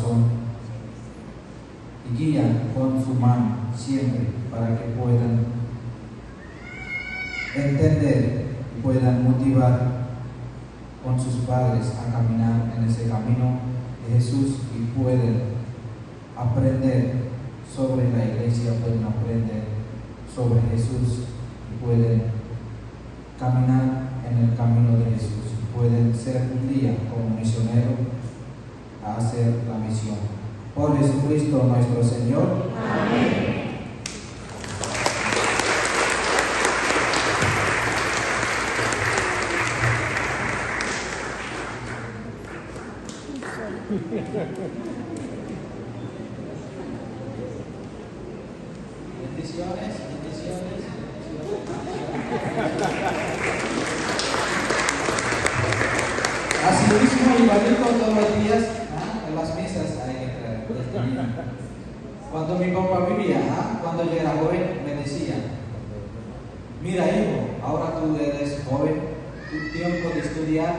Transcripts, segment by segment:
corazón y guía con su mano siempre para que puedan entender y puedan motivar con sus padres a caminar en ese camino de Jesús y pueden aprender sobre la iglesia, pueden aprender sobre Jesús y pueden caminar en el camino de Jesús. Pueden ser un día como misionero a hacer la misión. Por Jesucristo nuestro Señor. Amén. Bendiciones, bendiciones. Así mismo, igualito todos los días, en las misas hay que traer. Cuando mi papá vivía, cuando yo era joven, me decía: mira, hijo, ahora tú eres joven, tu tiempo de estudiar,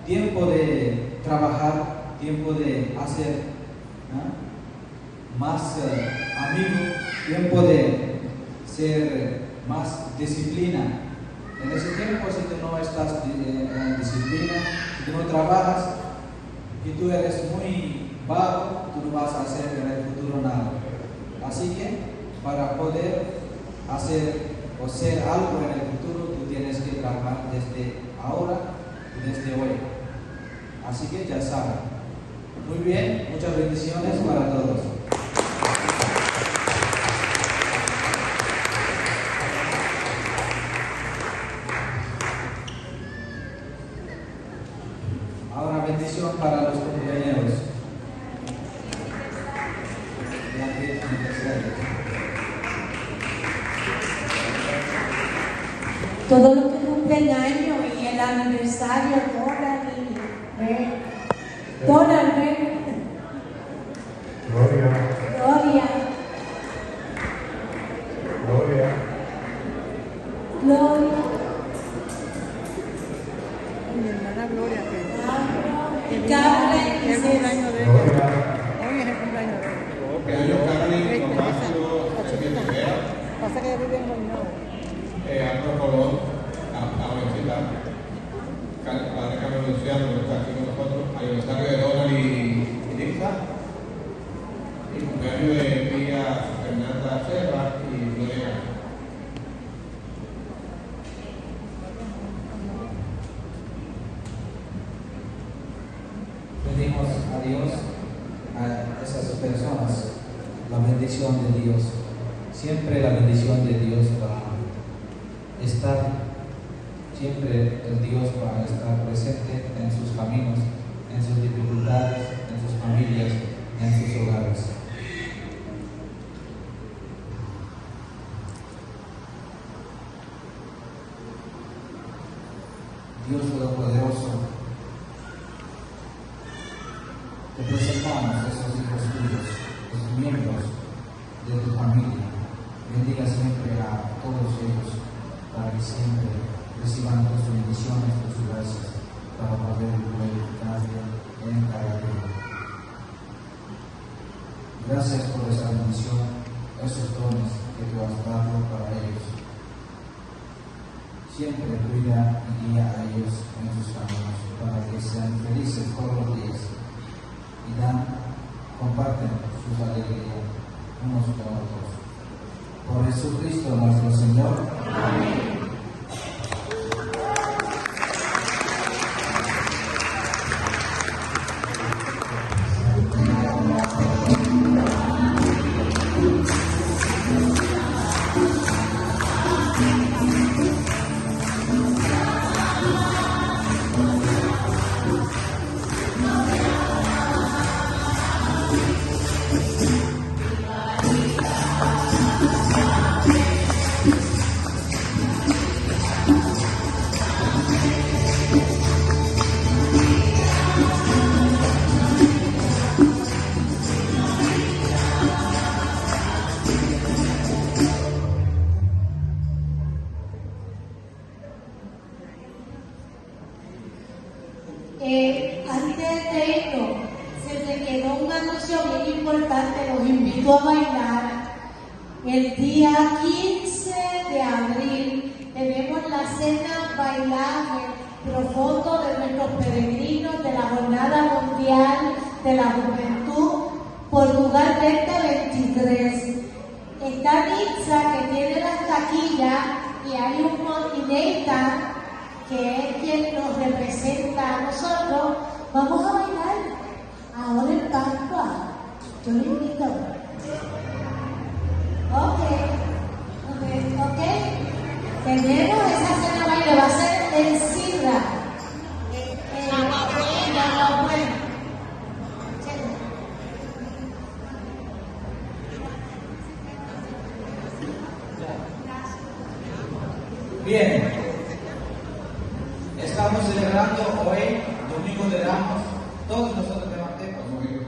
tiempo de trabajar, tiempo de hacer más amigos, tiempo de ser más disciplina. En ese tiempo, si tú no estás en disciplina, si tú no trabajas y tú eres muy vago, tú no vas a hacer en el futuro nada. Así que para poder hacer o ser algo en el futuro, tú tienes que trabajar desde ahora y desde hoy. Así que ya saben. Muy bien, muchas bendiciones para todos. Ahora bendición para los compañeros. Todos los que cumplen año y el aniversario, Donald, Gloria. Mi hermana Gloria, que Carmen, es el cumpleaños de ella. Hoy es el cumpleaños de ella. Carmen, Tomasio, Rivera, Pasa que vive en Guaynabo. Álvaro Colón, Jovencita, Padre Carlos Luciano, que está aquí con nosotros, aniversario de Donald y Lisa, y cumpleaños de Pía Fernanda Serra y Gloria. Pedimos a Dios, a esas personas, la bendición de Dios. Siempre la bendición de Dios va a estar, siempre el Dios va a estar presente en sus caminos, en sus dificultades, en sus familias, en sus hogares. Dios Todopoderoso, te presentamos esos hijos tuyos, esos miembros de tu familia. Bendiga siempre a todos ellos para que siempre reciban tus bendiciones, tus gracias, para poder glorificarte en cada día. Gracias por esa bendición, esos dones que tú has dado para ellos. Siempre cuida y guía a ellos en sus caminos para que sean felices todos los días y comparten sus alegrías unos con otros. Por Jesucristo nuestro Señor. Amén. importante, los invito a bailar. El día 15 de abril tenemos la cena bailable profundo de nuestros peregrinos de la Jornada Mundial de la Juventud, Portugal 2023. Está Nitza, que tiene las taquillas, y hay un Motineita, que es quien nos representa a nosotros. Vamos a bailar ahora en Pascua. Yo lo invito. Ok. Tenemos esa cena baile, va a ser en Sidra. Bien, estamos celebrando hoy, Domingo de Ramos, todos nosotros levantemos.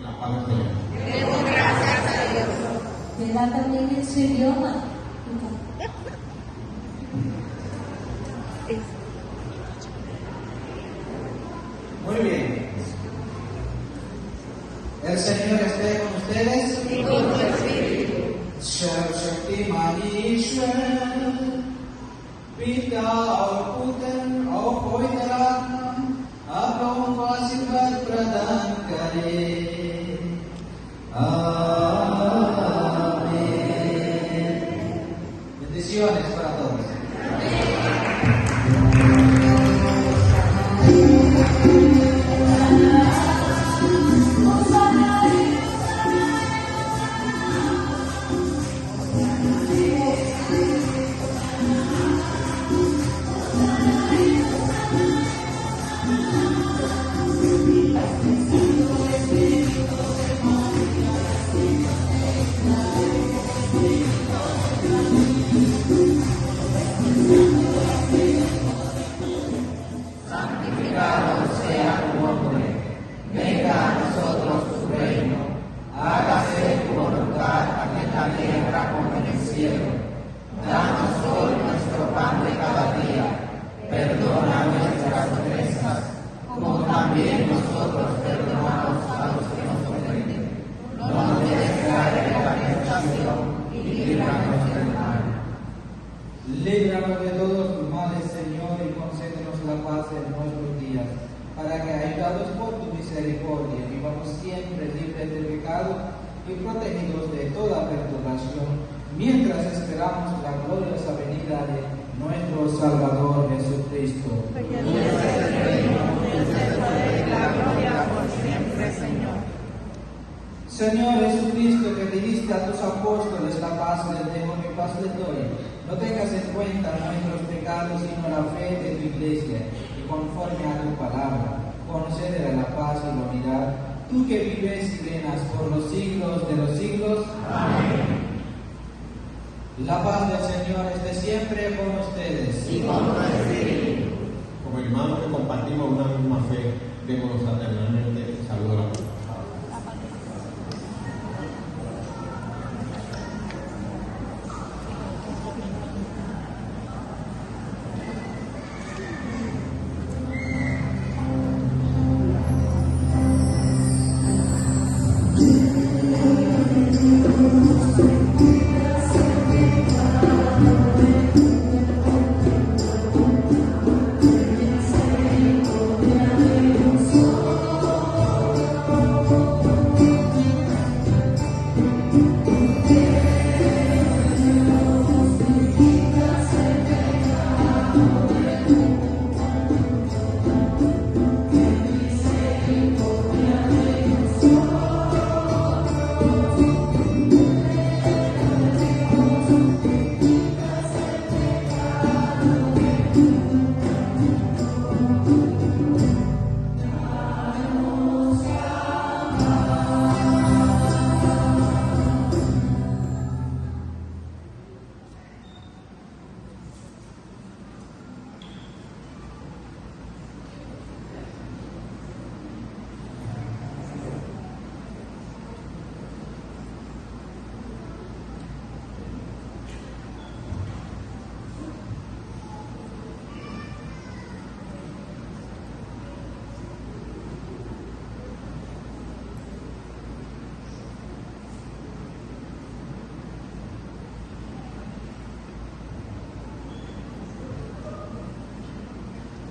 La palabra de Dios. Demos gracias a Dios. ¿Verdad también en su idioma? Muy bien. El Señor esté con ustedes. Y con tu espíritu. Shakti Mahishwar, Pita और पुत्र और पवित्रात्मा आप लोगों को आशीर्वाद प्रदान करे। Amén. Bendiciones para todos. Líbranos de todos los males, Señor, y concédenos la paz en nuestros días, para que, ayudados por tu misericordia, vivamos siempre libres del pecado y protegidos de toda perturbación, mientras esperamos la gloriosa venida de nuestro Salvador Jesucristo. Señor Jesucristo, que dijiste a tus apóstoles, la paz les dejo, mi paz les doy. No tengas en cuenta nuestros pecados, sino la fe de tu iglesia, y conforme a tu palabra, concédele la paz y la unidad, tú que vives y reinas por los siglos de los siglos. Amén. La paz del Señor esté siempre con ustedes. Y con tu espíritu. Como hermanos que compartimos una misma fe, démonos fraternalmente saludos a la paz.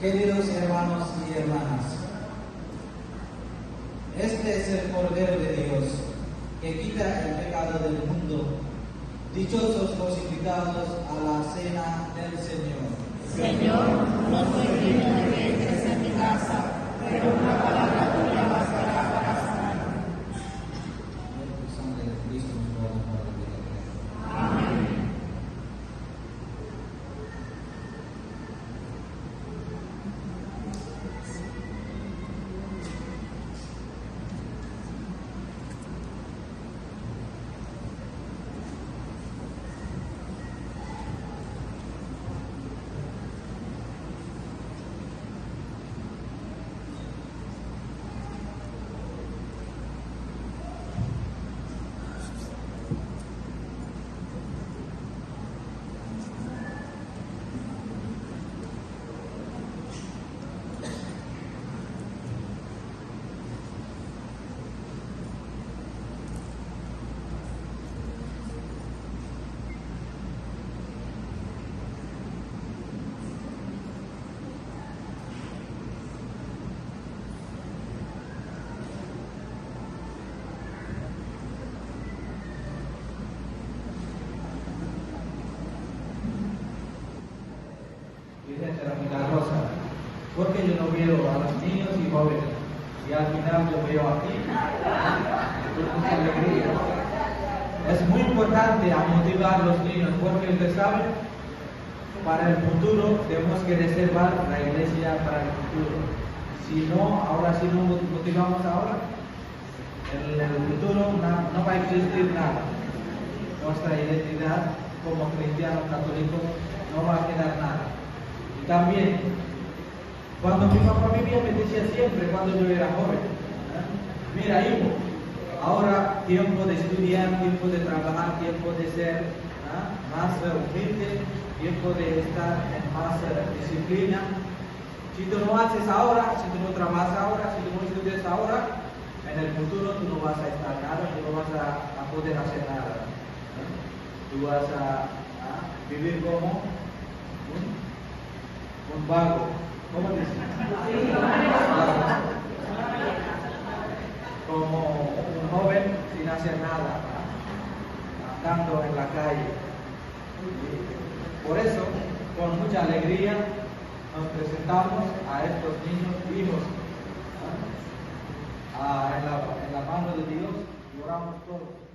Queridos hermanos y hermanas, este es el Cordero de Dios que quita el pecado del mundo. Dichosos los invitados a la cena del Señor. Señor, no soy digno de que entres en mi casa, pero una palabra tuya bastará para sanarme. Por la sangre de Cristo nos ruega por la vida eterna. Amén. Virgen de la Milagrosa, porque yo no veo a los niños y jóvenes, y al final yo veo a ti, con mucha alegría. Es muy importante a motivar a los niños, porque ustedes saben, para el futuro tenemos que reservar la iglesia para el futuro. Si no, ahora si no motivamos ahora, en el futuro no va a existir nada. Nuestra identidad como cristianos católicos no va a quedar nada. Y también, cuando mi papá vivía me decía siempre, cuando yo era joven, mira hijo, ahora tiempo de estudiar, tiempo de trabajar, tiempo de ser más humilde, tiempo de estar en más disciplina. Si tú no haces ahora, si tú no trabajas ahora, si tú no estudias ahora, en el futuro tú no vas a estar nada, tú no vas a poder hacer nada. Tú vas a vivir como un vago. ¿Cómo dices? Como un joven sin hacer nada, andando en la calle. Por eso, con mucha alegría, nos presentamos a estos niños vivos en la mano de Dios y oramos todos.